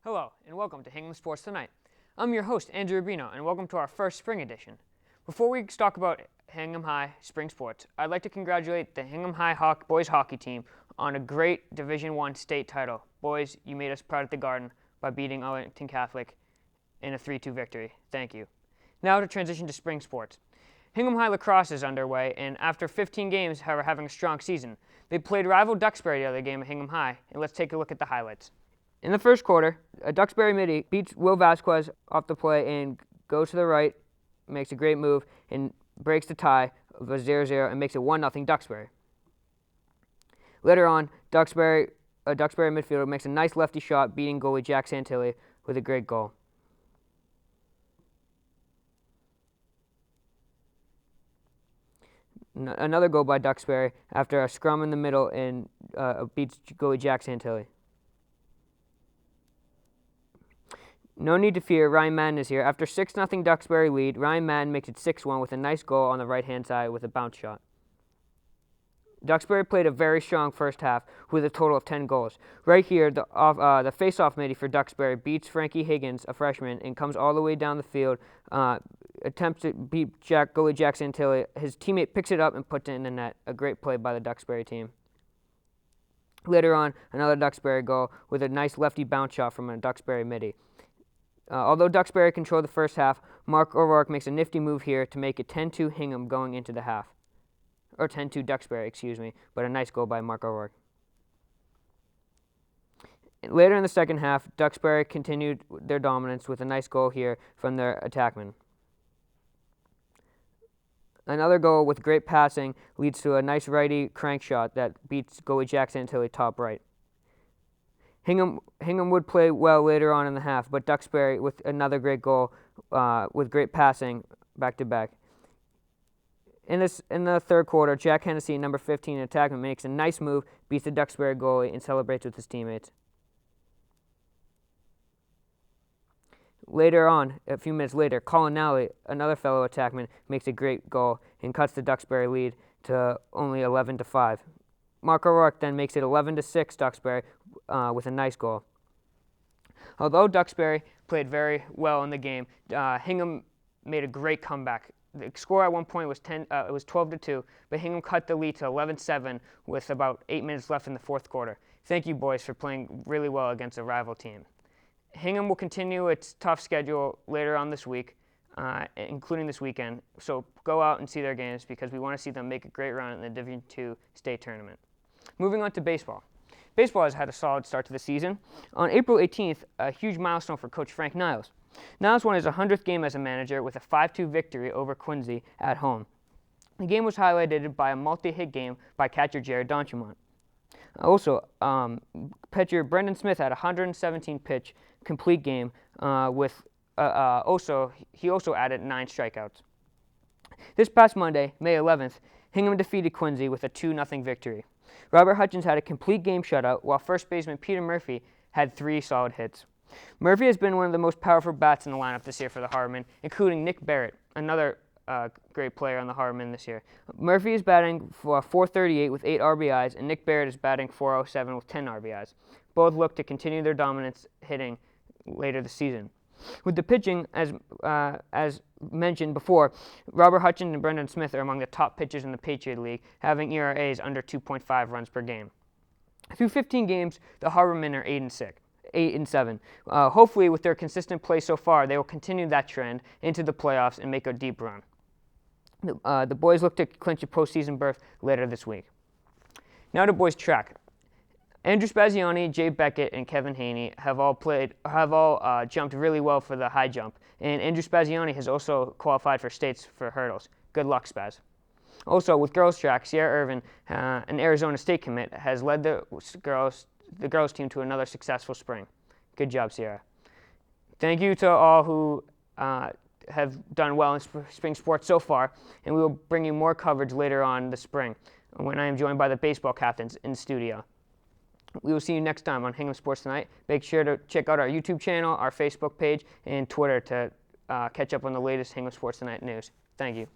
Hello, and welcome to Hingham Sports Tonight. I'm your host, Andrew Rubino, and welcome to our first spring edition. Before we talk about Hingham High spring sports, I'd like to congratulate the Hingham High boys hockey team on a great Division I state title. Boys, you made us proud at the Garden by beating Arlington Catholic in a 3-2 victory. Thank you. Now to transition to spring sports. Hingham High Lacrosse is underway, and after 15 games, however, having a strong season. They played rival Duxbury the other game at Hingham High, and let's take a look at the highlights. In the first quarter, a Duxbury midi beats Will Vasquez off the play and goes to the right, makes a great move, and breaks the tie of a 0-0 and makes it 1-0 Duxbury. Later on, a Duxbury midfielder makes a nice lefty shot, beating goalie Jack Santilli with a great goal. Another goal by Duxbury after a scrum in the middle and beats goalie Jack Santilli. No need to fear, Ryan Madden is here. After 6-0 Duxbury lead, Ryan Madden makes it 6-1 with a nice goal on the right-hand side with a bounce shot. Duxbury played a very strong first half with a total of 10 goals. Right here, the face-off midi for Duxbury beats Frankie Higgins, a freshman, and comes all the way down the field, attempts to beat goalie Jack Santilli. His teammate picks it up and puts it in the net. A great play by the Duxbury team. Later on, another Duxbury goal with a nice lefty bounce shot from a Duxbury midi. Although Duxbury controlled the first half, Mark O'Rourke makes a nifty move here to make it 10-2 Hingham going into the half. Or 10-2 Duxbury, but a nice goal by Mark O'Rourke. Later in the second half, Duxbury continued their dominance with a nice goal here from their attackman. Another goal with great passing leads to a nice righty crank shot that beats goalie Jack Santilli top right. Hingham would play well later on in the half, but Duxbury with another great goal with great passing back-to-back. In the third quarter, Jack Hennessy, number 15, attackman, makes a nice move, beats the Duxbury goalie, and celebrates with his teammates. Later on, a few minutes later, Colin Nally, another fellow attackman, makes a great goal and cuts the Duxbury lead to only 11-5. Mark O'Rourke then makes it 11-6 Duxbury with a nice goal. Although Duxbury played very well in the game, Hingham made a great comeback. The score at one point was 12-2, but Hingham cut the lead to 11-7 with about 8 minutes left in the fourth quarter. Thank you, boys, for playing really well against a rival team. Hingham will continue its tough schedule later on this week, including this weekend. So go out and see their games because we want to see them make a great run in the Division II state tournament. Moving on to baseball. Baseball has had a solid start to the season. On April 18th, a huge milestone for Coach Frank Niles. Niles won his 100th game as a manager with a 5-2 victory over Quincy at home. The game was highlighted by a multi-hit game by catcher Jared Donchemont. Also, pitcher Brendan Smith had a 117-pitch complete game he also added 9 strikeouts. This past Monday, May 11th, Hingham defeated Quincy with a 2-0 victory. Robert Hutchins had a complete game shutout, while first baseman Peter Murphy had 3 solid hits. Murphy has been one of the most powerful bats in the lineup this year for the Hardeman, including Nick Barrett, another great player on the Hardeman this year. Murphy is batting for .438 with 8 RBIs, and Nick Barrett is batting .407 with 10 RBIs. Both look to continue their dominance hitting later this season. With the pitching, as mentioned before, Robert Hutchins and Brendan Smith are among the top pitchers in the Patriot League, having ERAs under 2.5 runs per game. Through 15 games, the Hardemen are 8-7. Hopefully, with their consistent play so far, they will continue that trend into the playoffs and make a deep run. The boys look to clinch a postseason berth later this week. Now to boys track. Andrew Spaziani, Jay Beckett, and Kevin Haney have all jumped really well for the high jump, and Andrew Spaziani has also qualified for states for hurdles. Good luck, Spaz. Also, with girls track, Sierra Irvin, an Arizona State commit, has led the girls team to another successful spring. Good job, Sierra. Thank you to all who have done well in spring sports so far, and we will bring you more coverage later on this spring when I am joined by the baseball captains in studio. We will see you next time on Hingham Sports Tonight. Make sure to check out our YouTube channel, our Facebook page, and Twitter to catch up on the latest Hingham Sports Tonight news. Thank you.